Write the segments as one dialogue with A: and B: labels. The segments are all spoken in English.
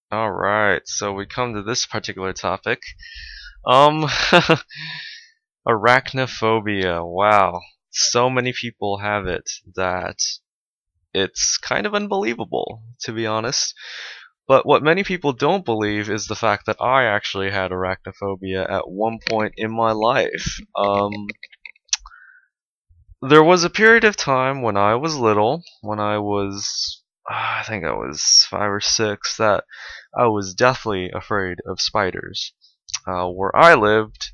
A: Alright, so we come to this particular topic. Um, Arachnophobia. Wow. So many people have it that it's kind of unbelievable, to be honest. But what many people don't believe is the fact that I actually had arachnophobia at one point in my life. There was a period of time when I was little, when I was, I think I was 5 or 6, that I was deathly afraid of spiders. Where I lived,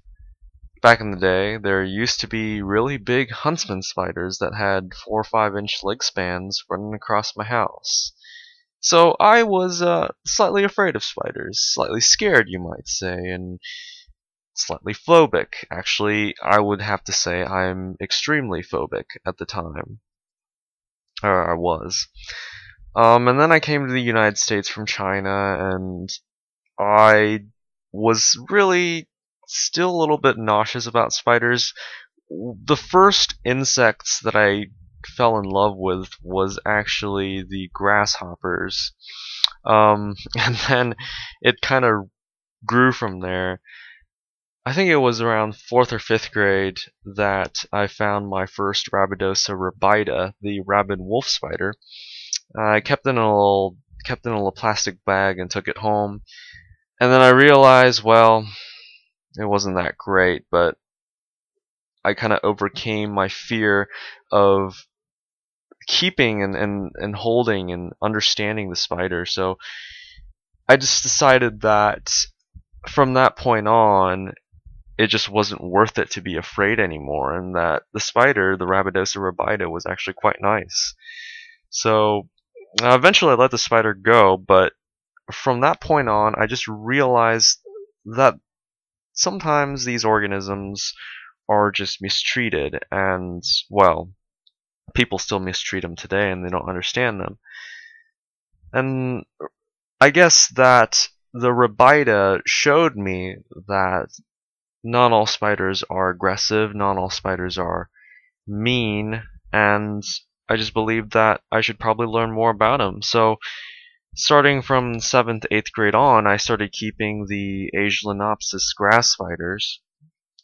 A: back in the day, there used to be really big huntsman spiders that had 4 or 5 inch leg spans running across my house. So I was slightly afraid of spiders, slightly scared, you might say, and slightly phobic. Actually, I would have to say I'm extremely phobic at the time. Or I was. And then I came to the United States from China, and I was really still a little bit nauseous about spiders. The first insects that I fell in love with was actually the grasshoppers. And then it kind of grew from there. I think it was around 4th or 5th grade that I found my first Rabidosa rubida, the rabid wolf spider. I kept it in a little plastic bag and took it home. And then I realized, well, it wasn't that great, but I kind of overcame my fear of keeping and holding and understanding the spider. So I just decided that from that point on, it just wasn't worth it to be afraid anymore, and that the spider, the Rabidosa rubida, was actually quite nice. So eventually I let the spider go, but from that point on, I just realized that sometimes these organisms are just mistreated, and, well, people still mistreat them today and they don't understand them. And I guess that the rubida showed me that not all spiders are aggressive, not all spiders are mean, and I just believed that I should probably learn more about them. So, starting from 7th, 8th grade on, I started keeping the Aegialenopsis grass spiders,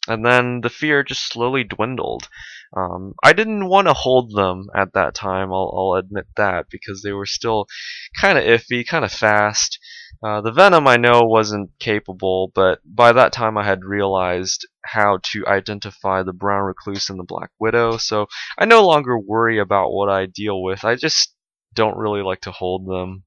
A: and then the fear just slowly dwindled. I didn't want to hold them at that time, I'll admit that, because they were still kind of iffy, kind of fast. The venom I know wasn't capable, but by that time I had realized how to identify the brown recluse and the black widow, so I no longer worry about what I deal with. I just don't really like to hold them.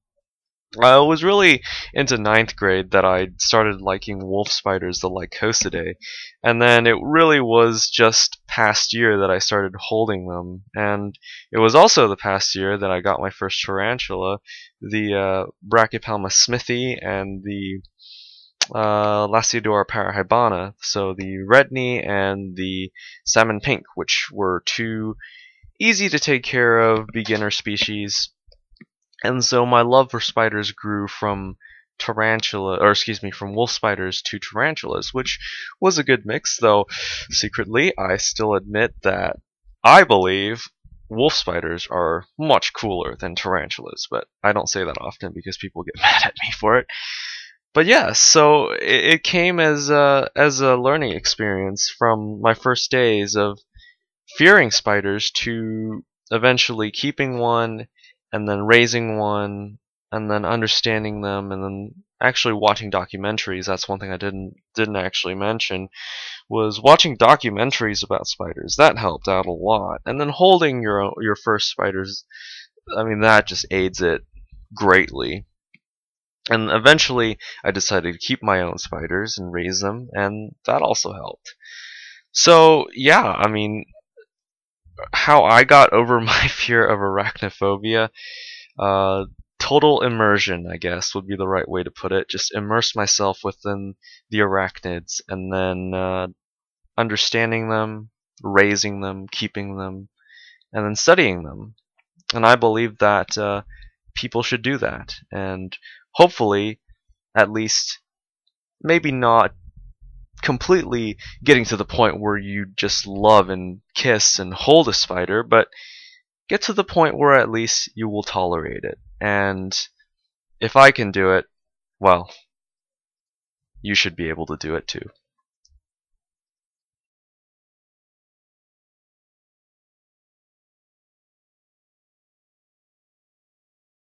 A: It was really into 9th grade that I started liking wolf spiders, the Lycosidae, and then it really was just past year that I started holding them, and it was also the past year that I got my first tarantula, the Brachypelma smithii and the Lasiodora parahybana, so the redney and the salmon pink, which were two easy to take care of beginner species. And so my love for spiders grew from from wolf spiders to tarantulas, which was a good mix, though secretly I still admit that I believe wolf spiders are much cooler than tarantulas, but I don't say that often because people get mad at me for it. But yeah, so it came as a learning experience from my first days of fearing spiders to eventually keeping one, and then raising one, and then understanding them, and then actually watching documentaries. That's one thing I didn't actually mention, was watching documentaries about spiders. That helped out a lot. And then holding your first spiders, I mean, that just aids it greatly. And eventually I decided to keep my own spiders and raise them, and that also helped. So yeah, I mean, how I got over my fear of arachnophobia, uh, total immersion, I guess, would be the right way to put it. Just immerse myself within the arachnids, and then understanding them, raising them, keeping them, and then studying them. And I believe that people should do that, and hopefully, at least, maybe not completely getting to the point where you just love and kiss and hold a spider, but get to the point where at least you will tolerate it. And if I can do it, well, you should be able to do it too.